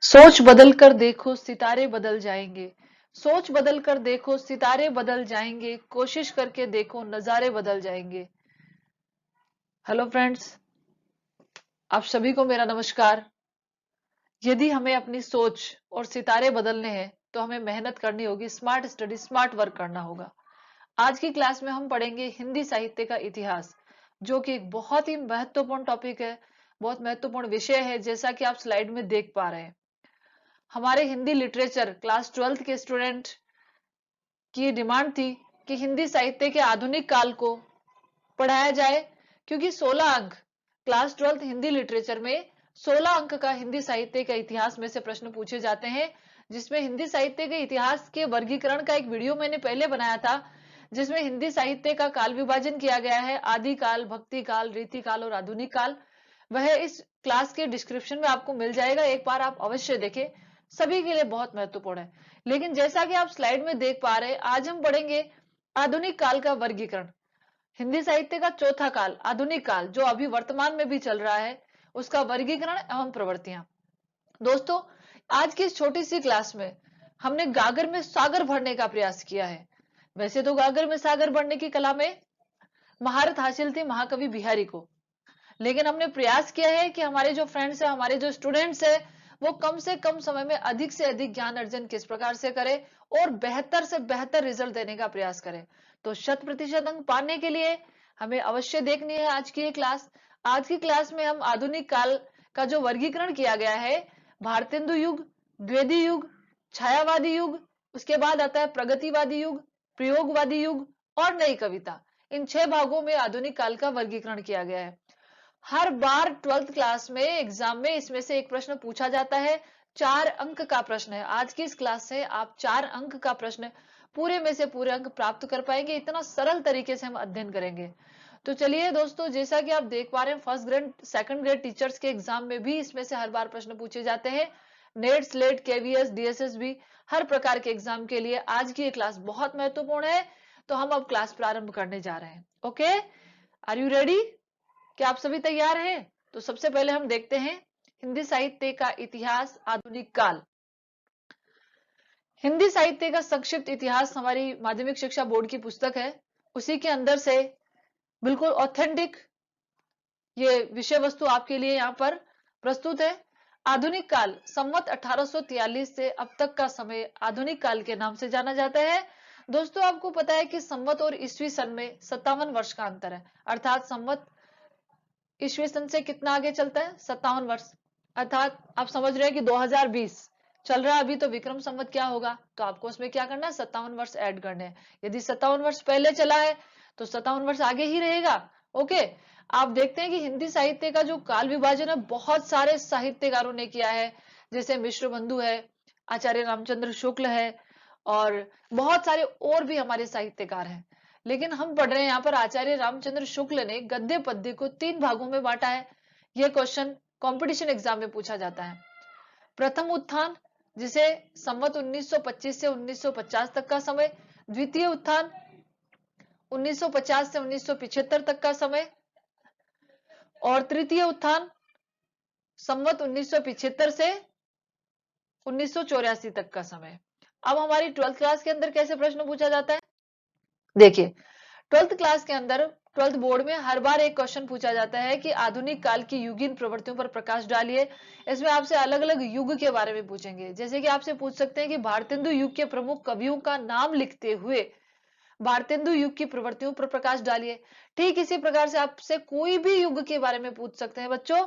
सोच बदल कर देखो सितारे बदल जाएंगे। सोच बदल कर देखो सितारे बदल जाएंगे, कोशिश करके देखो नजारे बदल जाएंगे। हेलो फ्रेंड्स, आप सभी को मेरा नमस्कार। यदि हमें अपनी सोच और सितारे बदलने हैं तो हमें मेहनत करनी होगी, स्मार्ट स्टडी स्मार्ट वर्क करना होगा। आज की क्लास में हम पढ़ेंगे हिंदी साहित्य का इतिहास, जो कि एक बहुत ही महत्वपूर्ण टॉपिक है, बहुत महत्वपूर्ण विषय है। जैसा कि आप स्लाइड में देख पा रहे हैं, हमारे हिंदी लिटरेचर क्लास 12th के स्टूडेंट की डिमांड थी कि हिंदी साहित्य के आधुनिक काल को पढ़ाया जाए, क्योंकि 16 अंक क्लास 12th हिंदी लिटरेचर में 16 अंक का हिंदी साहित्य का इतिहास में से प्रश्न पूछे जाते हैं, जिसमें हिंदी साहित्य के इतिहास के वर्गीकरण का एक वीडियो मैंने पहले बनाया था, जिसमें हिंदी साहित्य का काल विभाजन किया गया है, आदि काल, भक्ति काल, रीति काल और आधुनिक काल। वह इस क्लास के डिस्क्रिप्शन में आपको मिल जाएगा, एक बार आप अवश्य देखें, सभी के लिए बहुत महत्वपूर्ण है। लेकिन जैसा कि आप स्लाइड में देख पा रहे हैं, आज हम पढ़ेंगे आधुनिक काल का वर्गीकरण। हिंदी साहित्य का चौथा काल आधुनिक काल, जो अभी वर्तमान में भी चल रहा है, उसका वर्गीकरण एवं प्रवृत्तियां। दोस्तों, आज की इस छोटी सी क्लास में हमने गागर में सागर भरने का प्रयास किया है। वैसे तो गागर में सागर भरने की कला में महारत हासिल थी महाकवि बिहारी को, लेकिन हमने प्रयास किया है कि हमारे जो फ्रेंड्स है, हमारे जो स्टूडेंट्स है, वो कम से कम समय में अधिक से अधिक ज्ञान अर्जन किस प्रकार से करें और बेहतर से बेहतर रिजल्ट देने का प्रयास करें। तो 100% अंक पाने के लिए हमें अवश्य देखनी है आज की ये क्लास। आज की क्लास में हम आधुनिक काल का जो वर्गीकरण किया गया है, भारतेंदु युग, द्विवेदी युग, छायावादी युग, उसके बाद आता है प्रगतिवादी युग, प्रयोगवादी युग और नई कविता। इन 6 भागों में आधुनिक काल का वर्गीकरण किया गया है। हर बार 12th क्लास में एग्जाम में इसमें से एक प्रश्न पूछा जाता है। 4 अंक का प्रश्न है। आज की इस क्लास से आप 4 अंक का प्रश्न पूरे में से पूरे अंक प्राप्त कर पाएंगे। इतना सरल तरीके से हम अध्ययन करेंगे। तो चलिए दोस्तों, जैसा कि आप देख पा रहे हैं, first grade second grade teachers के एग्जाम में भी इसमें से हर बार प्रश्न पूछे जाते हैं। नेट, स्लेट, केवीएस, डीएसएस भी, हर प्रकार के एग्जाम के लिए आज की ये क्लास बहुत महत्वपूर्ण है। तो हम अब क्लास प्रारंभ करने जा रहे हैं। Okay, are you ready? क्या आप सभी तैयार हैं? तो सबसे पहले हम देखते हैं हिंदी साहित्य का इतिहास आधुनिक काल। हिंदी साहित्य का संक्षिप्त इतिहास हमारी माध्यमिक शिक्षा बोर्ड की पुस्तक है। उसी के अंदर से बिल्कुल ऑथेंटिक ये विषय वस्तु आपके लिए यहाँ पर प्रस्तुत है। आधुनिक काल संवत 1843 से अब तक का समय आधुनिक काल के नाम से जाना जाता है। दोस्तों, आपको पता है कि संवत और ईस्वी सन में 57 वर्ष का अंतर है, अर्थात संवत ईस्वी सन से कितना आगे चलता है? 57 वर्ष। अर्थात आप समझ रहे हैं कि 2020 चल रहा है अभी, तो विक्रम संवत क्या होगा? तो आपको उसमें क्या करना है? 57 वर्ष ऐड करने हैं। यदि 57 वर्ष पहले चला है तो 57 वर्ष आगे ही रहेगा। ओके, आप देखते हैं कि हिंदी साहित्य का जो काल विभाजन है, बहुत सारे साहित्यकारों ने किया है। जैसे मिश्र बंधु है, आचार्य रामचंद्र शुक्ल है, और बहुत सारे और भी हमारे साहित्यकार हैं। लेकिन हम पढ़ रहे हैं यहाँ पर आचार्य रामचंद्र शुक्ल ने गद्य पद्य को 3 भागों में बांटा है। यह क्वेश्चन कंपटीशन एग्जाम में पूछा जाता है। प्रथम उत्थान, जिसे संवत 1925 से 1950 तक का समय, द्वितीय उत्थान 1950 से 1975 तक का समय, और तृतीय उत्थान संवत 1975 से 1984 तक का समय। अब हमारी 12th क्लास के अंदर कैसे प्रश्न पूछा जाता है? देखिए, 12th क्लास के अंदर 12th बोर्ड में हर बार एक क्वेश्चन पूछा जाता है कि आधुनिक काल की युगीन प्रवृत्तियों पर प्रकाश डालिए। इसमें आपसे अलग अलग युग के बारे में पूछेंगे। जैसे कि आपसे पूछ सकते हैं कि भारतेंदु युग के प्रमुख कवियों का नाम लिखते हुए भारतेंदु युग की प्रवृत्तियों पर प्रकाश डालिए। ठीक इसी प्रकार से आपसे कोई भी युग के बारे में पूछ सकते हैं बच्चों,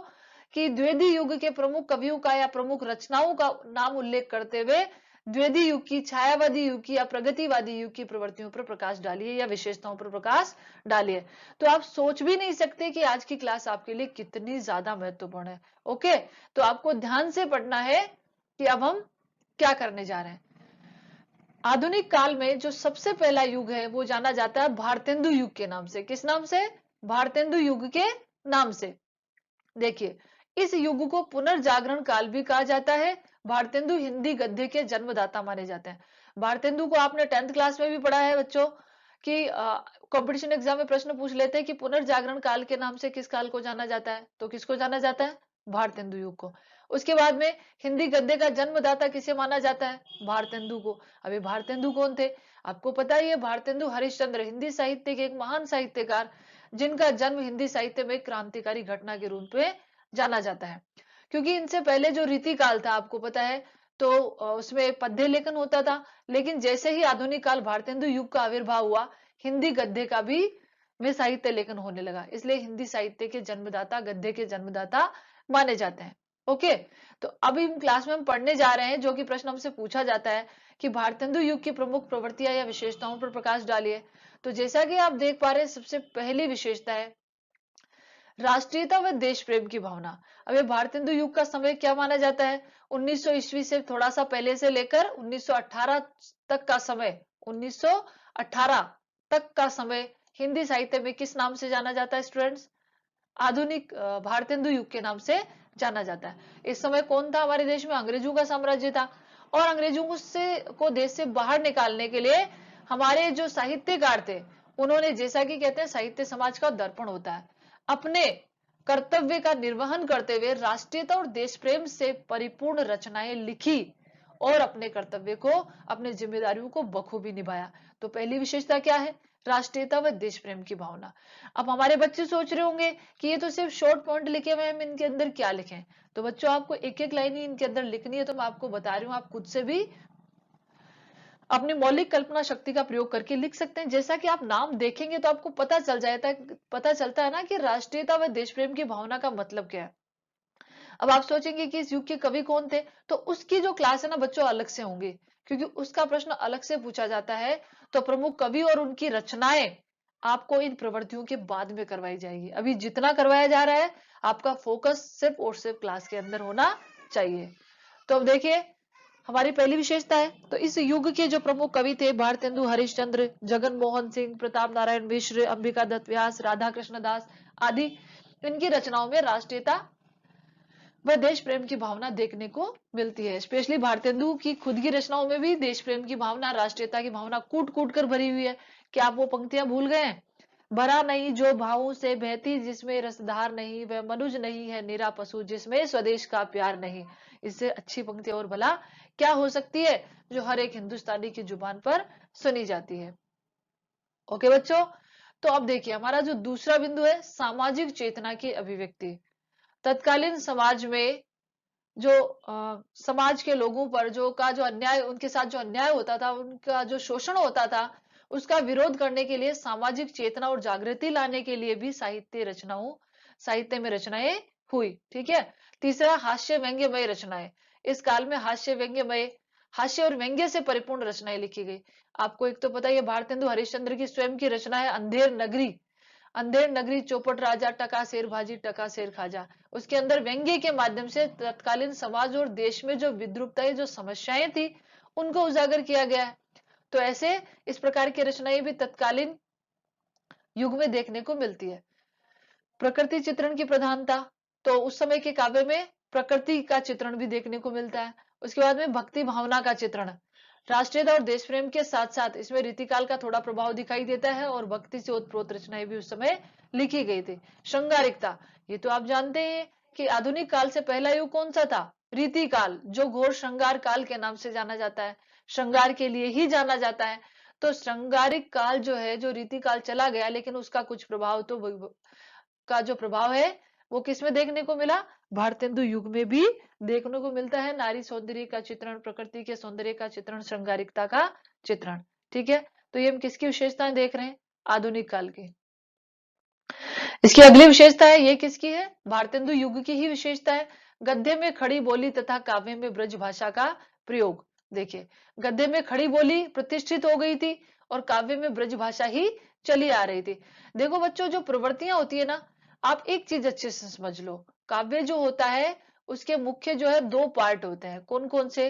कि द्विवेदी युग के प्रमुख कवियों का या प्रमुख रचनाओं का नाम उल्लेख करते हुए द्विवेदी युग की, छायावादी युग की या प्रगतिवादी युग की प्रवृत्तियों पर प्रकाश डालिए या विशेषताओं पर प्रकाश डालिए। तो आप सोच भी नहीं सकते कि आज की क्लास आपके लिए कितनी ज्यादा महत्वपूर्ण है। ओके, तो आपको ध्यान से पढ़ना है कि अब हम क्या करने जा रहे हैं। आधुनिक काल में जो सबसे पहला युग है वो जाना जाता है भारतेंदु युग के नाम से। किस नाम से? भारतेंदु युग के नाम से। देखिए, इस युग को पुनर्जागरण काल भी कहा जाता है। भारतेंदु हिंदी गद्य के जन्मदाता माने जाते हैं। भारतेंदु को आपने 10th क्लास में भी पढ़ा है बच्चों, कि कंपटीशन एग्जाम में प्रश्न पूछ लेते हैं कि पुनर्जागरण काल के नाम से किस काल को जाना जाता है? तो किसको जाना जाता है? भारतेंदु युग को। उसके बाद में हिंदी गद्य का जन्मदाता किसे माना जाता है? भारतेंदु को। अभी भारतेंदु कौन थे? आपको पता ही है, भारतेंदु हरिश्चंद्र हिंदी साहित्य के एक महान साहित्यकार, जिनका जन्म हिंदी साहित्य में क्रांतिकारी घटना के रूप में जाना जाता है। क्योंकि इनसे पहले जो रीतिकाल था आपको पता है, तो उसमें पद्य लेखन होता था, लेकिन जैसे ही आधुनिक काल भारतेंदु युग का आविर्भाव हुआ, हिंदी गद्य का भी में साहित्य लेखन होने लगा, इसलिए हिंदी साहित्य के जन्मदाता, गद्य के जन्मदाता माने जाते हैं। ओके, तो अभी क्लास में हम पढ़ने जा रहे हैं, जो कि प्रश्न हमसे पूछा जाता है कि भारतेंदु युग की प्रमुख प्रवृत्तियां या विशेषताओं पर प्रकाश डालिए। तो जैसा कि आप देख पा रहे हैं, सबसे पहली विशेषता है राष्ट्रीयता व देश प्रेम की भावना। अब ये भारतेंदु युग का समय क्या माना जाता है? 1900 ईस्वी से थोड़ा सा पहले से लेकर 1918 तक का समय, 1918 तक का समय हिंदी साहित्य में किस नाम से जाना जाता है स्टूडेंट्स? आधुनिक भारतेंदु युग के नाम से जाना जाता है। इस समय कौन था हमारे देश में? अंग्रेजों का साम्राज्य था, और अंग्रेजों से को देश से बाहर निकालने के लिए हमारे जो साहित्यकार थे, उन्होंने, जैसा कि कहते हैं साहित्य समाज का दर्पण होता है, अपने कर्तव्य का निर्वहन करते हुए राष्ट्रीयता और देश प्रेम से परिपूर्ण रचनाएं लिखी और अपने कर्तव्य को, अपने जिम्मेदारियों को बखूबी निभाया। तो पहली विशेषता क्या है? राष्ट्रीयता व देश प्रेम की भावना। अब हमारे बच्चे सोच रहे होंगे कि ये तो सिर्फ शॉर्ट पॉइंट लिखे हुए हैं, हम इनके अंदर क्या लिखें? तो बच्चों, आपको एक एक लाइन ही इनके अंदर लिखनी है, तो मैं आपको बता रही हूँ, आप खुद से भी अपनी मौलिक कल्पना शक्ति का प्रयोग करके लिख सकते हैं। जैसा कि आप नाम देखेंगे तो आपको पता चलता है ना कि राष्ट्रीयता व देश प्रेम की भावना का मतलब क्या है। अब आप सोचेंगे कि इस युग के कवि कौन थे, तो उसकी जो क्लास है ना बच्चों, अलग से होंगे, क्योंकि उसका प्रश्न अलग से पूछा जाता है। तो प्रमुख कवि और उनकी रचनाएं आपको इन प्रवृत्तियों के बाद में करवाई जाएगी। अभी जितना करवाया जा रहा है, आपका फोकस सिर्फ और सिर्फ क्लास के अंदर होना चाहिए। तो अब देखिए, हमारी पहली विशेषता है, तो इस युग के जो प्रमुख कवि थे, भारतेंदु हरिश्चंद्र, जगन मोहन सिंह, प्रताप नारायण मिश्र, अंबिका दत्त व्यास, राधा कृष्ण दास आदि, इनकी रचनाओं में राष्ट्रीयता व देश प्रेम की भावना देखने को मिलती है। स्पेशली भारतेंदु की खुद की रचनाओं में भी देश प्रेम की भावना, राष्ट्रीयता की भावना कूट कूट कर भरी हुई है। क्या आप वो पंक्तियां भूल गए हैं? भरा नहीं जो भावों से बहती, जिसमें रसधार नहीं, वह मनुज नहीं है निरा पशु, जिसमें स्वदेश का प्यार नहीं। इससे अच्छी पंक्ति और भला क्या हो सकती है, जो हर एक हिंदुस्तानी की जुबान पर सुनी जाती है। ओके बच्चों, तो अब देखिए, हमारा जो दूसरा बिंदु है, सामाजिक चेतना की अभिव्यक्ति। तत्कालीन समाज में जो समाज के लोगों पर जो अन्याय, उनके साथ जो अन्याय होता था, उनका जो शोषण होता था, उसका विरोध करने के लिए, सामाजिक चेतना और जागृति लाने के लिए भी साहित्य में रचनाएं हुई। ठीक है। तीसरा, हास्य व्यंग्यमय रचनाएं। इस काल में हास्य और व्यंग्य से परिपूर्ण रचनाएं लिखी गई। आपको एक तो पता ही है, भारतेंदु हरिश्चंद्र की स्वयं की रचना है अंधेर नगरी, चौपट राजा, टका शेर भाजी, टका शेर खाजा। उसके अंदर व्यंग्य के माध्यम से तत्कालीन समाज और देश में जो विद्रूपताएं, जो समस्याएं थी, उनको उजागर किया गया है। तो ऐसे इस प्रकार की रचनाएं भी तत्कालीन युग में देखने को मिलती है। प्रकृति चित्रण की प्रधानता, तो उस समय के काव्य में प्रकृति का चित्रण भी देखने को मिलता है। उसके बाद में भक्ति भावना का चित्रण, राष्ट्रीयता और देश प्रेम के साथ साथ इसमें रीतिकाल का थोड़ा प्रभाव दिखाई देता है, और भक्ति से ओतप्रोत रचनाएं भी उस समय लिखी गई थी। श्रृंगारिकता, ये तो आप जानते हैं कि आधुनिक काल से पहला युग कौन सा था? रीतिकाल, जो घोर श्रृंगार काल के नाम से जाना जाता है, श्रृंगार के लिए ही जाना जाता है। तो श्रृंगारिक काल जो है, जो रीतिकाल चला गया, लेकिन उसका कुछ प्रभाव का जो प्रभाव है वो किसमें देखने को मिला? भारतेंदु युग में भी देखने को मिलता है। नारी सौंदर्य का चित्रण, प्रकृति के सौंदर्य का चित्रण, श्रृंगारिकता का चित्रण। ठीक है। तो ये हम किसकी विशेषताएं देख रहे हैं? आधुनिक काल की। इसकी अगली विशेषता है, ये किसकी है? भारतेंदु युग की ही विशेषता है। गद्य में खड़ी बोली तथा काव्य में ब्रज भाषा का प्रयोग। देखिए, गद्य में खड़ी बोली प्रतिष्ठित हो गई थी, और काव्य में ब्रज भाषा ही चली आ रही थी। देखो बच्चों, जो प्रवृत्तियां होती है ना, आप एक चीज अच्छे से समझ लो, काव्य जो होता है उसके मुख्य जो है दो पार्ट होते हैं। कौन कौन से?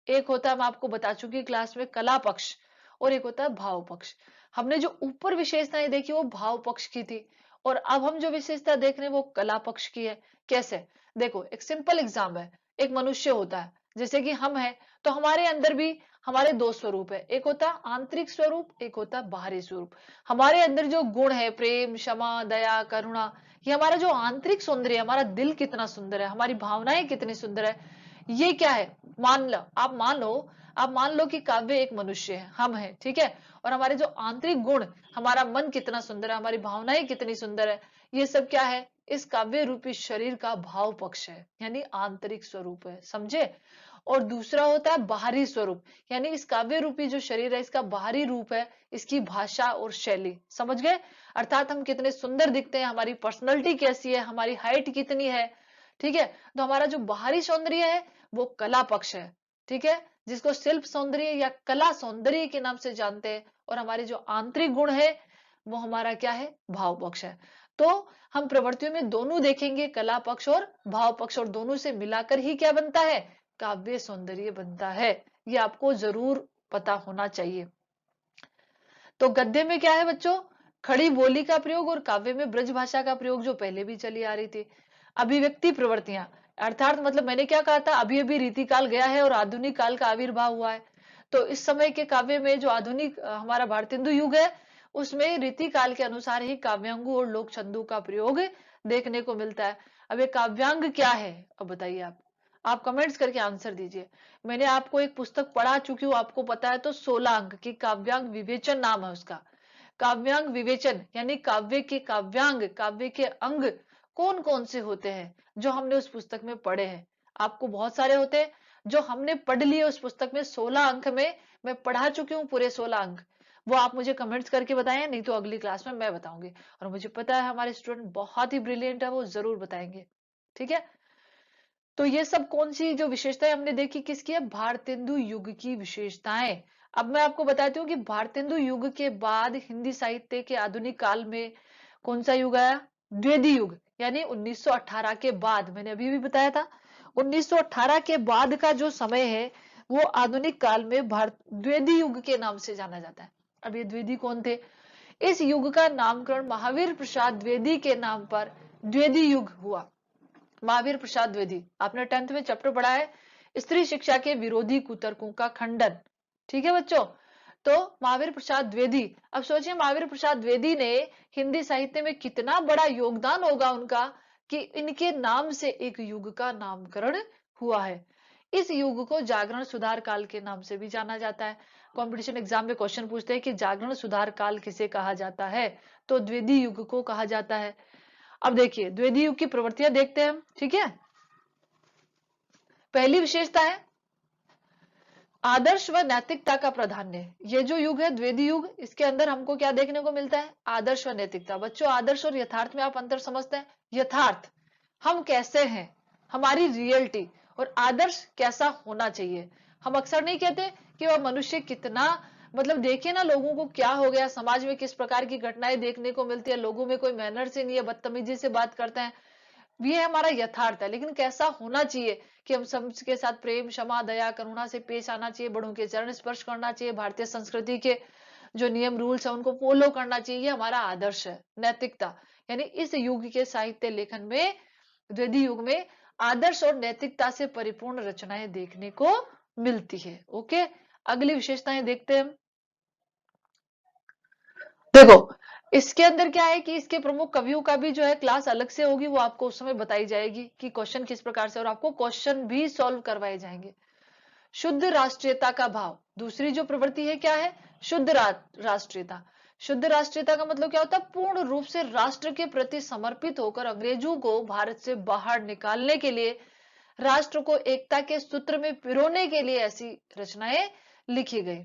एक होता है, मैं आपको बता चुकी क्लास में, कला पक्ष, और एक होता है भाव पक्ष। हमने जो ऊपर विशेषताएं देखी वो भाव पक्ष की थी, और अब हम जो विशेषता देख रहे हैं वो कला पक्ष की है। कैसे? देखो, एक सिंपल एग्जाम है। एक मनुष्य होता है, जैसे कि हम हैं तो हमारे अंदर भी हमारे दो स्वरूप है, एक होता आंतरिक स्वरूप, एक होता बाहरी स्वरूप। हमारे अंदर जो गुण है प्रेम, क्षमा, दया, करुणा, ये हमारा जो आंतरिक सौंदर्य है, हमारा दिल कितना सुंदर है, हमारी भावनाएं कितनी सुंदर है, ये क्या है। आप मान लो कि काव्य एक मनुष्य है, हम हैं, ठीक है, और हमारे जो आंतरिक गुण, हमारा मन कितना सुंदर है, हमारी भावनाएं कितनी सुंदर है, ये सब क्या है, इस काव्य रूपी शरीर का भाव पक्ष है, यानी आंतरिक स्वरूप है, समझे। और दूसरा होता है बाहरी स्वरूप, यानी इस काव्य रूपी जो शरीर है, इसका बाहरी रूप है, इसकी भाषा और शैली, समझ गए। अर्थात हम कितने सुंदर दिखते हैं, हमारी पर्सनैलिटी कैसी है, हमारी हाइट कितनी है, ठीक है। तो हमारा जो बाहरी सौंदर्य है वो कला पक्ष है, ठीक है, जिसको शिल्प सौंदर्य या कला सौंदर्य के नाम से जानते हैं। और हमारे जो आंतरिक गुण है वो हमारा क्या है, भाव पक्ष है। तो हम प्रवृत्तियों में दोनों देखेंगे, कला पक्ष और भाव पक्ष, और दोनों से मिलाकर ही क्या बनता है, काव्य सौंदर्य बनता है। ये आपको जरूर पता होना चाहिए। तो गद्य में क्या है बच्चों, खड़ी बोली का प्रयोग, और काव्य में ब्रज भाषा का प्रयोग, जो पहले भी चली आ रही थी। अभिव्यक्ति प्रवृत्तियां, अर्थात मतलब मैंने क्या कहा था, अभी अभी रीतिकाल गया है और आधुनिक काल का आविर्भाव हुआ है। तो इस समय के काव्य में जो आधुनिक हमारा भारतेंदु युग है, उसमें रीति काल के अनुसार ही काव्यांगों और लोक छंदों का प्रयोग देखने को मिलता है। अब ये काव्यांग क्या है, अब बताइए आप कमेंट्स करके आंसर दीजिए। मैंने आपको एक पुस्तक पढ़ा चुकी हूँ, आपको पता है, तो 16 अंक की काव्यांग विवेचन नाम है उसका। काव्यांग विवेचन यानी काव्य के काव्यांग, काव्य के अंग कौन कौन से होते हैं, जो हमने उस पुस्तक में पढ़े हैं। आपको बहुत सारे होते हैं, जो हमने पढ़ लिए उस पुस्तक में 16 अंक में, मैं पढ़ा चुकी हूँ पूरे 16 अंक। वो आप मुझे कमेंट्स करके बताएं, नहीं तो अगली क्लास में मैं बताऊंगी। और मुझे पता है हमारे स्टूडेंट बहुत ही ब्रिलियंट है, वो जरूर बताएंगे, ठीक है। तो ये सब कौन सी जो विशेषताएं हमने देखी, किसकी है, भारतेंदु युग की विशेषताएं। अब मैं आपको बताती हूँ कि भारतेंदु युग के बाद हिंदी साहित्य के आधुनिक काल में कौन सा युग आया, द्विवेदी युग, यानी 1918 के बाद। मैंने अभी भी बताया था 1918 के बाद का जो समय है वो आधुनिक काल में भारत द्विवेदी युग के नाम से जाना जाता है। अब ये द्विवेदी कौन थे, इस युग का नामकरण महावीर प्रसाद द्विवेदी के नाम पर द्विवेदी युग हुआ। महावीर प्रसाद द्विवेदी, आपने 10th में चैप्टर पढ़ा है स्त्री शिक्षा के विरोधी कुतर्कों का खंडन, ठीक है बच्चों। तो महावीर प्रसाद द्विवेदी, अब सोचिए महावीर प्रसाद द्विवेदी ने हिंदी साहित्य में कितना बड़ा योगदान होगा उनका, कि इनके नाम से एक युग का नामकरण हुआ है। इस युग को जागरण सुधार काल के नाम से भी जाना जाता है। कंपटीशन एग्जाम में क्वेश्चन पूछते हैं कि जागरण सुधार काल किसे कहा जाता है, तो द्विवेदी युग को कहा जाता है। अब देखिए द्विवेदी युग की प्रवृत्तियां देखते हैं हम, ठीक है। पहली विशेषता है आदर्श व नैतिकता का प्राधान्य। ये जो युग है द्विवेदी युग, इसके अंदर हमको क्या देखने को मिलता है, आदर्श व नैतिकता। बच्चों आदर्श और यथार्थ में आप अंतर समझते हैं। यथार्थ हम कैसे हैं, हमारी रियलिटी, और आदर्श कैसा होना चाहिए। हम अक्सर नहीं कहते कि वह मनुष्य कितना, मतलब देखिए ना लोगों को क्या हो गया, समाज में किस प्रकार की घटनाएं देखने को मिलती है, लोगों में कोई मैनर से नहीं है, बदतमीजी से बात करते हैं। ये हमारा यथार्थ है, लेकिन कैसा होना चाहिए कि हम सबके साथ प्रेम, क्षमा, दया, करुणा से पेश आना चाहिए, बड़ों के चरण स्पर्श करना चाहिए, भारतीय संस्कृति के जो नियम रूल्स है उनको फॉलो करना चाहिए, ये हमारा आदर्श है, नैतिकता। यानी इस युग के साहित्य लेखन में, द्विवेदी युग में आदर्श और नैतिकता से परिपूर्ण रचनाएं देखने को मिलती है। ओके, अगली विशेषताएं देखते हैं हम। देखो इसके अंदर क्या है कि इसके प्रमुख कवियों का भी जो है क्लास अलग से होगी, वो आपको उस समय बताई जाएगी कि क्वेश्चन किस प्रकार से, और आपको क्वेश्चन भी सॉल्व करवाए जाएंगे। शुद्ध राष्ट्रीयता का भाव, दूसरी जो प्रवृत्ति है क्या है, शुद्ध राष्ट्रीयता। शुद्ध राष्ट्रीयता का मतलब क्या होता है, पूर्ण रूप से राष्ट्र के प्रति समर्पित होकर अंग्रेजों को भारत से बाहर निकालने के लिए, राष्ट्र को एकता के सूत्र में पिरोने के लिए ऐसी रचनाएं लिखी गई।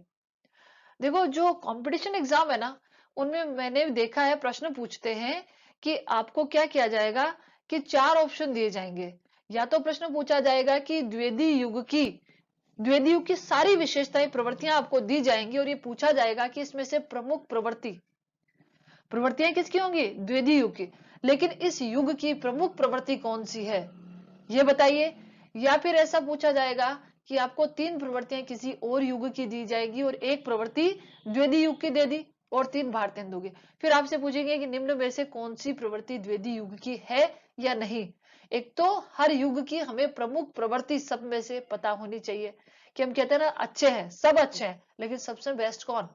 देखो जो कंपटीशन एग्जाम है ना, उनमें मैंने देखा है प्रश्न पूछते हैं कि आपको क्या किया जाएगा कि 4 ऑप्शन दिए जाएंगे। या तो प्रश्न पूछा जाएगा कि द्विवेदी युग की सारी विशेषताएं, प्रवृत्तियां आपको दी जाएंगी, और ये पूछा जाएगा कि इसमें से प्रमुख प्रवृत्तियां किसकी होंगी, द्विवेदी युग की, लेकिन इस युग की प्रमुख प्रवृत्ति कौन सी है ये बताइए। या फिर ऐसा पूछा जाएगा कि आपको 3 प्रवृत्तियां किसी और युग की दी जाएगी और एक प्रवृत्ति द्विवेदी युग की दे दी, और 3 भारतेंदु की। फिर आपसे पूछेंगे कि निम्न में से कौन सी प्रवृत्ति द्विवेदी युग की है या नहीं। एक तो हर युग की हमें प्रमुख प्रवृत्ति सब में से पता होनी चाहिए, कि हम कहते हैं ना अच्छे हैं, सब अच्छे हैं, लेकिन सबसे बेस्ट कौन,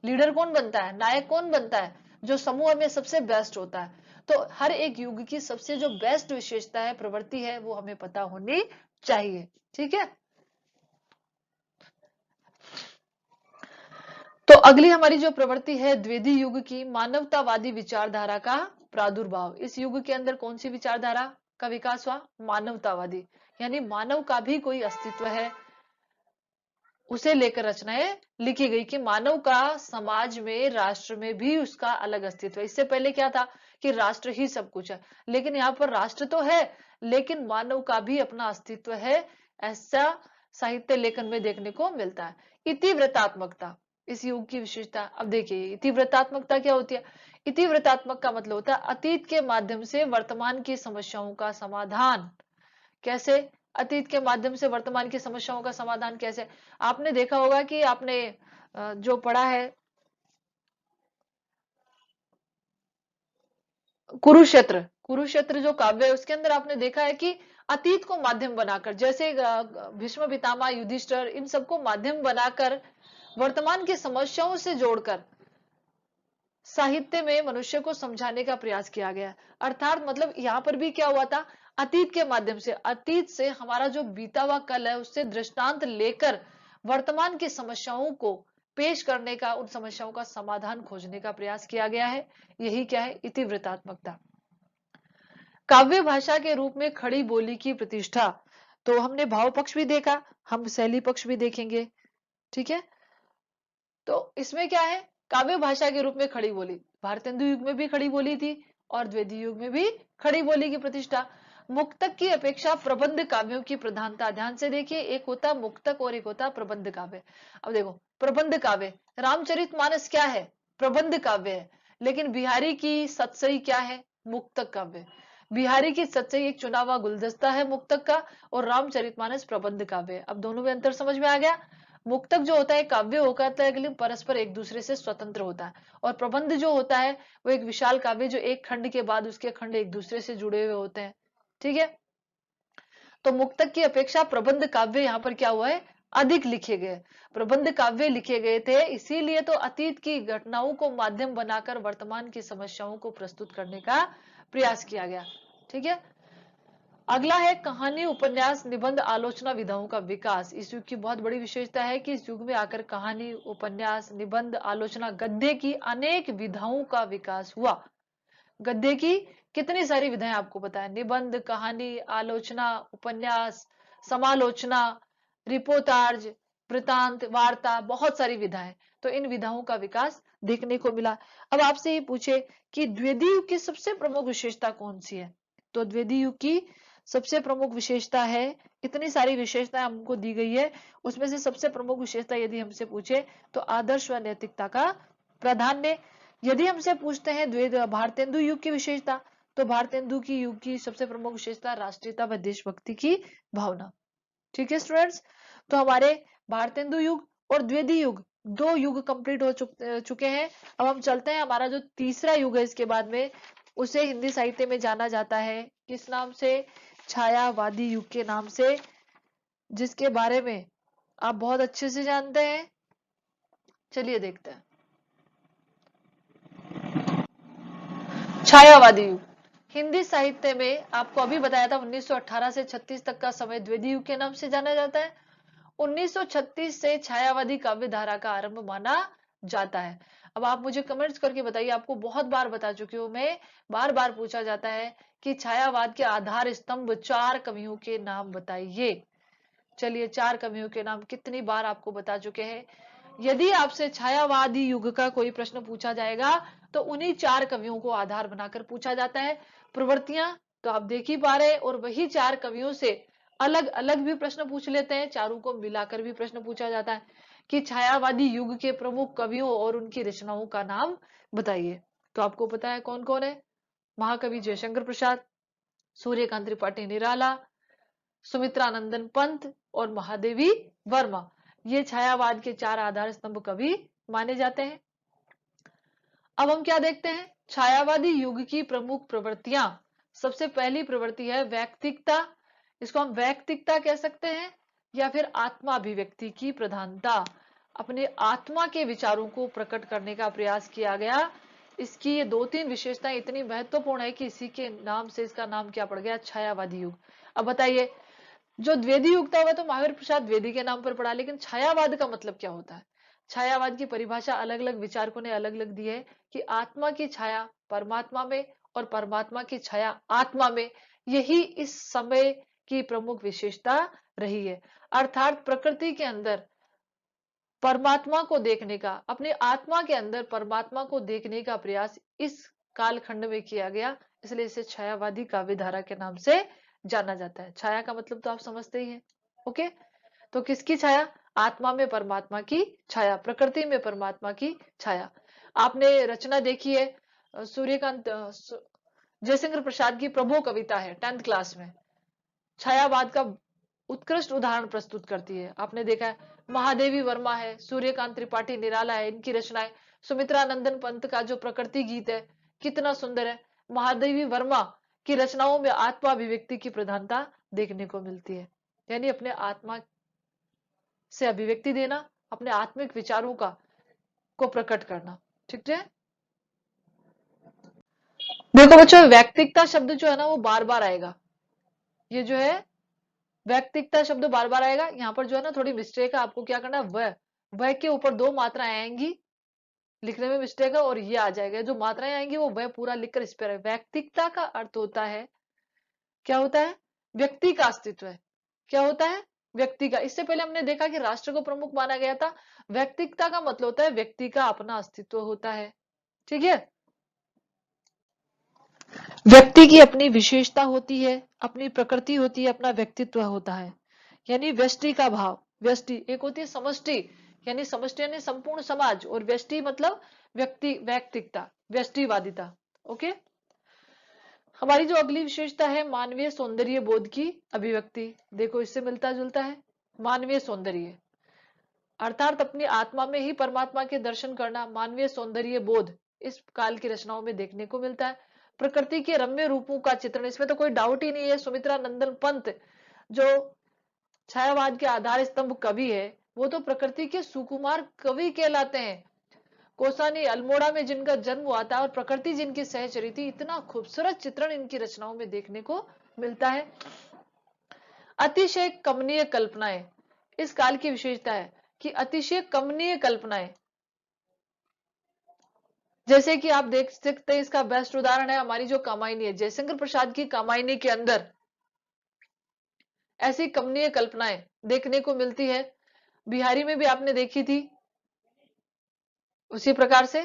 लीडर कौन बनता है, नायक कौन बनता है, जो समूह में सबसे बेस्ट होता है। तो हर एक युग की सबसे जो बेस्ट विशेषता है, प्रवृत्ति है, वो हमें पता होनी चाहिए। ठीक है, तो अगली हमारी जो प्रवृत्ति है द्विवेदी युग की, मानवतावादी विचारधारा का प्रादुर्भाव। इस युग के अंदर कौन सी विचारधारा का विकास हुआ, मानवतावादी, यानी मानव का भी कोई अस्तित्व है, उसे लेकर रचनाएं लिखी गई कि मानव का समाज में, राष्ट्र में भी उसका अलग अस्तित्व है। इससे पहले क्या था कि राष्ट्र ही सब कुछ है, लेकिन यहाँ पर राष्ट्र तो है लेकिन मानव का भी अपना अस्तित्व है, ऐसा साहित्य लेखन में देखने को मिलता है। इतिवृत्तात्मकता इस युग की विशेषता। अब देखिए इतिवृत्तात्मकता क्या होती है, इतिवृत्तात्मक का मतलब होता है अतीत के माध्यम से वर्तमान की समस्याओं का समाधान। कैसे, अतीत के माध्यम से वर्तमान की समस्याओं का समाधान कैसे, आपने देखा होगा कि आपने जो पढ़ा है कुरुक्षेत्र, कुरुक्षेत्र जो काव्य है उसके अंदर आपने देखा है कि अतीत को माध्यम बनाकर, जैसे भीष्म पितामह, युधिष्ठिर, इन सबको माध्यम बनाकर वर्तमान की समस्याओं से जोड़कर साहित्य में मनुष्य को समझाने का प्रयास किया गया। अर्थात मतलब यहाँ पर भी क्या हुआ था, अतीत के माध्यम से, अतीत से हमारा जो बीता हुआ कल है उससे दृष्टांत लेकर वर्तमान की समस्याओं को पेश करने का, उन समस्याओं का समाधान खोजने का प्रयास किया गया है। यही क्या है, इतिवृत्तात्मकता। काव्य भाषा के रूप में खड़ी बोली की प्रतिष्ठा। तो हमने भाव पक्ष भी देखा, हम शैली पक्ष भी देखेंगे। ठीक है, तो इसमें क्या है, काव्य भाषा के रूप में खड़ी बोली, भारतेंदु युग में भी खड़ी बोली थी और द्विवेदी युग में भी खड़ी बोली की प्रतिष्ठा। मुक्तक की अपेक्षा प्रबंध काव्यों की प्रधानता, ध्यान से देखिए, एक होता मुक्तक और एक होता प्रबंध काव्य। अब देखो प्रबंध काव्य, रामचरितमानस क्या है, प्रबंध काव्य है, लेकिन बिहारी की सतसई क्या है, मुक्तक काव्य। बिहारी की सतसई एक चुना हुआ गुलदस्ता है मुक्तक का, और रामचरितमानस प्रबंध काव्य। अब दोनों में अंतर समझ में आ गया। मुक्तक जो होता है काव्य होता है लेकिन परस्पर एक दूसरे से स्वतंत्र होता है, और प्रबंध जो होता है वो एक विशाल काव्य जो एक खंड के बाद उसके खंड एक दूसरे से जुड़े हुए होते हैं। ठीक है, तो मुक्तक की अपेक्षा प्रबंध काव्य यहाँ पर क्या हुआ है, अधिक लिखे गए। प्रबंध काव्य लिखे गए थे इसीलिए तो अतीत की घटनाओं को माध्यम बनाकर वर्तमान की समस्याओं को प्रस्तुत करने का प्रयास किया गया। ठीक है, अगला है कहानी, उपन्यास, निबंध, आलोचना विधाओं का विकास। इस युग की बहुत बड़ी विशेषता है कि इस युग में आकर कहानी, उपन्यास, निबंध, आलोचना, गद्य की अनेक विधाओं का विकास हुआ। गद्य की कितनी सारी विधाएं आपको पता है, निबंध, कहानी, आलोचना, उपन्यास, समालोचना, रिपोर्टाज, वृतांत, वार्ता, बहुत सारी विधाएं। तो इन विधाओं का विकास देखने को मिला। अब आपसे ये पूछे कि द्विवेदी युग की सबसे प्रमुख विशेषता कौन सी है, तो द्विवेदी युग की सबसे प्रमुख विशेषता है, इतनी सारी विशेषताएं हमको दी गई है, उसमें से सबसे प्रमुख विशेषता यदि हमसे पूछे तो आदर्श व नैतिकता का प्राधान्य। यदि हमसे पूछते हैं भारतेंदु युग की विशेषता, तो भारतेंदु की युग की सबसे प्रमुख विशेषता राष्ट्रीयता व देशभक्ति की भावना। ठीक है स्टूडेंट्स, तो हमारे भारतेंदु युग और द्विवेदी युग, दो युग कंप्लीट हो चुके हैं। अब हम चलते हैं, हमारा जो तीसरा युग है इसके बाद में, उसे हिंदी साहित्य में जाना जाता है किस नाम से, छायावादी युग के नाम से, जिसके बारे में आप बहुत अच्छे से जानते हैं। चलिए देखते हैं। छायावादी युग हिंदी साहित्य में आपको अभी बताया था 1918 से 36 तक का समय द्विवेदी युग के नाम से जाना जाता है। 1936 से छायावादी काव्य धारा का आरंभ माना जाता है। अब आप मुझे कमेंट्स करके बताइए, आपको बहुत बार बता चुकी हूं मैं, बार बार पूछा जाता है कि छायावाद के आधार स्तंभ 4 कवियों के नाम बताइए। चलिए 4 कवियों के नाम कितनी बार आपको बता चुके हैं। यदि आपसे छायावादी युग का कोई प्रश्न पूछा जाएगा तो उन्हीं 4 कवियों को आधार बनाकर पूछा जाता है। प्रवृत्तियां तो आप देख ही पा रहे, और वही 4 कवियों से अलग अलग भी प्रश्न पूछ लेते हैं, चारों को मिलाकर भी प्रश्न पूछा जाता है कि छायावादी युग के प्रमुख कवियों और उनकी रचनाओं का नाम बताइए। तो आपको पता है कौन कौन है, महाकवि जयशंकर प्रसाद, सूर्यकांत त्रिपाठी निराला, सुमित्रानंदन पंत और महादेवी वर्मा। ये छायावाद के 4 आधार स्तंभ कवि माने जाते हैं। अब हम क्या देखते हैं, छायावादी युग की प्रमुख प्रवृत्तियां। सबसे पहली प्रवृत्ति है वैयक्तिकता, इसको हम वैयक्तिकता कह सकते हैं, या फिर आत्मा अभिव्यक्ति की प्रधानता, अपने आत्मा के विचारों को प्रकट करने का प्रयास किया गया। इसकी ये 2-3 विशेषताएं इतनी महत्वपूर्ण है कि इसी के नाम से इसका नाम क्या पड़ गया, छायावादी युग। अब बताइए, जो द्विवेदी युग था वह तो महावीर प्रसाद द्विवेदी के नाम पर पड़ा, लेकिन छायावाद का मतलब क्या होता है? छायावाद की परिभाषा अलग अलग विचारकों ने अलग अलग दी है कि आत्मा की छाया परमात्मा में और परमात्मा की छाया आत्मा में, यही इस समय की प्रमुख विशेषता रही है। अर्थात प्रकृति के अंदर परमात्मा को देखने का, अपने आत्मा के अंदर परमात्मा को देखने का प्रयास इस कालखंड में किया गया, इसलिए इसे छायावादी काव्य धारा के नाम से जाना जाता है। छाया का मतलब तो आप समझते ही हैं। ओके, तो किसकी छाया? आत्मा में परमात्मा की छाया, प्रकृति में परमात्मा की छाया। आपने रचना देखी है सूर्यकांत जयशंकर प्रसाद की प्रभो कविता है 10th क्लास में, छायावाद का उत्कृष्ट उदाहरण प्रस्तुत करती है। आपने देखा है, महादेवी वर्मा है, सूर्यकांत त्रिपाठी निराला है, इनकी रचनाएं। सुमित्रा नंदन पंत का जो प्रकृति गीत है कितना सुंदर है। महादेवी वर्मा की रचनाओं में आत्मा अभिव्यक्ति की प्रधानता देखने को मिलती है, यानी अपने आत्मा से अभिव्यक्ति देना, अपने आत्मिक विचारों का को प्रकट करना। ठीक है, देखो बच्चों, व्यक्तिकता शब्द जो है ना वो बार बार आएगा। ये जो है व्यक्तिकता शब्द बार बार आएगा। यहाँ पर जो है ना थोड़ी मिस्टेक है, आपको क्या करना है, वह के ऊपर 2 मात्राएं आएंगी, लिखने में मिस्टेक है, और ये आ जाएगा। जो मात्राएं आएंगी वो वह पूरा लिखकर इस पर। व्यक्तिकता का अर्थ होता है, क्या होता है? व्यक्ति का अस्तित्व है। क्या होता है? व्यक्ति का। इससे पहले हमने देखा कि राष्ट्र को प्रमुख माना गया था। व्यक्तिकता का मतलब होता है व्यक्ति का अपना अस्तित्व होता है। ठीक है, व्यक्ति की अपनी विशेषता होती है, अपनी प्रकृति होती है, अपना व्यक्तित्व होता है, यानी व्यष्टि का भाव। व्यष्टि एक होती है समष्टि, यानी समष्टि यानी संपूर्ण समाज, और व्यष्टि मतलब व्यक्ति, व्यक्तिकता, व्यष्टिवादिता। ओके, हमारी जो अगली विशेषता है मानवीय सौंदर्य बोध की अभिव्यक्ति। देखो इससे मिलता जुलता है। मानवीय सौंदर्य अर्थात अपनी आत्मा में ही परमात्मा के दर्शन करना, मानवीय सौंदर्य बोध इस काल की रचनाओं में देखने को मिलता है। प्रकृति के रम्य रूपों का चित्रण, इसमें तो कोई डाउट ही नहीं है। सुमित्रा नंदन पंत जो छायावाद के आधार स्तंभ कवि है, वो तो प्रकृति के सुकुमार कवि कहलाते हैं। कोसानी अल्मोड़ा में जिनका जन्म हुआ था और प्रकृति जिनकी सहचरी, इतना खूबसूरत चित्रण इनकी रचनाओं में देखने को मिलता है। अतिशय कमनीय कल्पनाएं इस काल की विशेषता है कि अतिशय कमनीय कल्पनाएं, जैसे कि आप देख सकते हैं, इसका बेस्ट उदाहरण है हमारी जो कामायनी है, जयशंकर प्रसाद की कामायनी के अंदर ऐसी कमनीय कल्पनाएं देखने को मिलती है। बिहारी में भी आपने देखी थी। उसी प्रकार से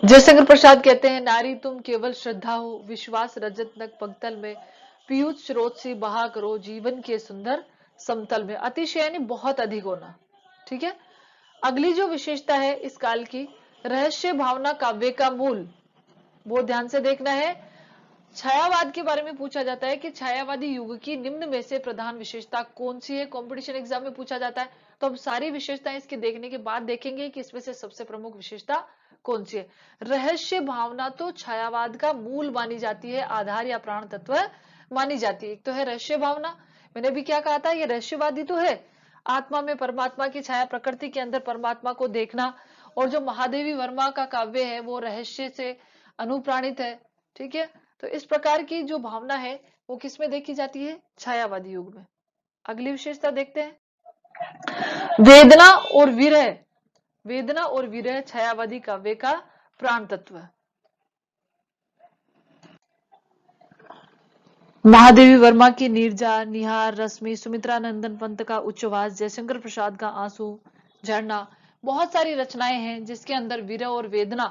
जयशंकर प्रसाद कहते हैं, नारी तुम केवल श्रद्धा हो, विश्वास रजत नक पगतल में, पीयूष स्रोत से बहा करो जीवन के सुंदर समतल में। अतिशय यानी बहुत अधिक होना। ठीक है, अगली जो विशेषता है इस काल की, रहस्य भावना काव्य का मूल, वो ध्यान से देखना है। छायावाद के बारे में पूछा जाता है कि छायावादी युग की निम्न में से प्रधान विशेषता कौन सी है, कंपटीशन एग्जाम में पूछा जाता है। तो हम सारी विशेषताएं इसके देखने के बाद देखेंगे कि इसमें से सबसे प्रमुख विशेषता कौन सी है। रहस्य भावना तो छायावाद का मूल मानी जाती है, आधार या प्राण तत्व मानी जाती है। एक तो है रहस्य भावना, मैंने भी क्या कहा था, ये रहस्यवादी तो है। आत्मा में परमात्मा की छाया, प्रकृति के अंदर परमात्मा को देखना, और जो महादेवी वर्मा का काव्य है वो रहस्य से अनुप्राणित है। ठीक है, तो इस प्रकार की जो भावना है वो किसमें देखी जाती है, छायावादी युग में। अगली विशेषता देखते हैं, वेदना और विरह। वेदना और विरह छायावादी काव्य का प्राण तत्व है। महादेवी वर्मा की नीरजा, निहार, रश्मि, सुमित्रा नंदन पंत का उच्चवास, जयशंकर प्रसाद का आंसू, झरना, बहुत सारी रचनाएं हैं जिसके अंदर विरह और वेदना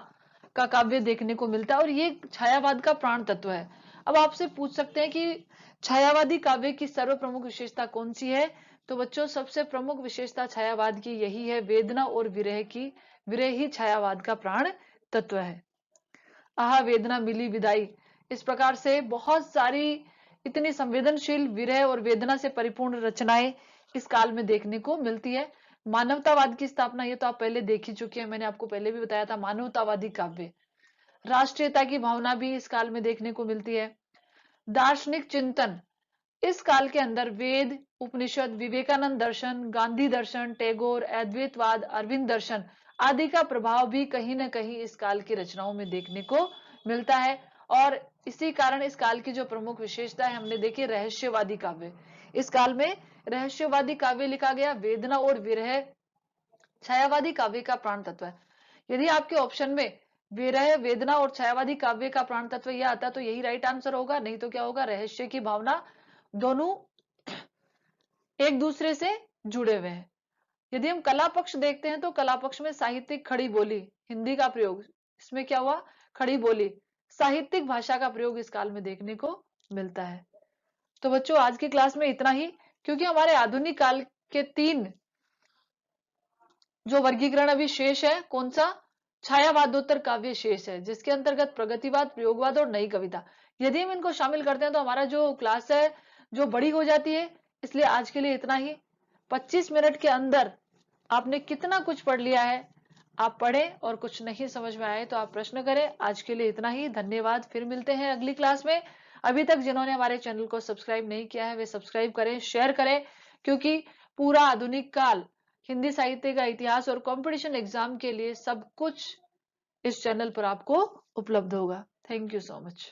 का काव्य देखने को मिलता है, और ये छायावाद का प्राण तत्व है। अब आपसे पूछ सकते हैं कि छायावादी काव्य की सर्व प्रमुख विशेषता कौन सी है? तो बच्चों, सबसे प्रमुख विशेषता छायावाद की यही है, वेदना और विरह की। विरह ही छायावाद का प्राण तत्व है। आहा वेदना मिली विदाई, इस प्रकार से बहुत सारी इतनी संवेदनशील विरह और वेदना से परिपूर्ण रचनाएं इस काल में देखने को मिलती है। मानवतावाद की स्थापना, ये तो आप पहले देख ही चुके हैं, मैंने आपको पहले भी बताया था। मानवतावादी काव्य, राष्ट्रीयता की भावना भी इस काल में देखने को मिलती है। दार्शनिक चिंतन, इस काल के अंदर वेद, उपनिषद, विवेकानंद दर्शन, गांधी दर्शन, टैगोर, अद्वैतवाद, अरविंद दर्शन आदि का प्रभाव भी कहीं ना कहीं इस काल की रचनाओं में देखने को मिलता है। और इसी कारण इस काल की जो प्रमुख विशेषता है हमने देखी, रहस्यवादी काव्य। इस काल में रहस्यवादी काव्य लिखा गया, वेदना और विरह छायावादी काव्य का प्राण तत्व है। यदि आपके ऑप्शन में विरह, वेदना और छायावादी काव्य का प्राण तत्व यह आता तो यही राइट आंसर होगा, नहीं तो क्या होगा, रहस्य की भावना, दोनों एक दूसरे से जुड़े हुए हैं। यदि हम कला पक्ष देखते हैं तो कला पक्ष में साहित्यिक खड़ी बोली, हिंदी का प्रयोग, इसमें क्या हुआ, खड़ी बोली, साहित्यिक भाषा का प्रयोग इस काल में देखने को मिलता है। तो बच्चों आज की क्लास में इतना ही, क्योंकि हमारे आधुनिक काल के 3 जो वर्गीकरण अभी शेष है, कौन सा, छायावादोत्तर काव्य शेष है, जिसके अंतर्गत प्रगतिवाद, प्रयोगवाद और नई कविता, यदि हम इनको शामिल करते हैं तो हमारा जो क्लास है जो बड़ी हो जाती है। इसलिए आज के लिए इतना ही। 25 मिनट के अंदर आपने कितना कुछ पढ़ लिया है, आप पढ़ें और कुछ नहीं समझ में आए तो आप प्रश्न करें। आज के लिए इतना ही, धन्यवाद। फिर मिलते हैं अगली क्लास में। अभी तक जिन्होंने हमारे चैनल को सब्सक्राइब नहीं किया है वे सब्सक्राइब करें, शेयर करें, क्योंकि पूरा आधुनिक काल, हिंदी साहित्य का इतिहास और कंपटीशन एग्जाम के लिए सब कुछ इस चैनल पर आपको उपलब्ध होगा। Thank you so much.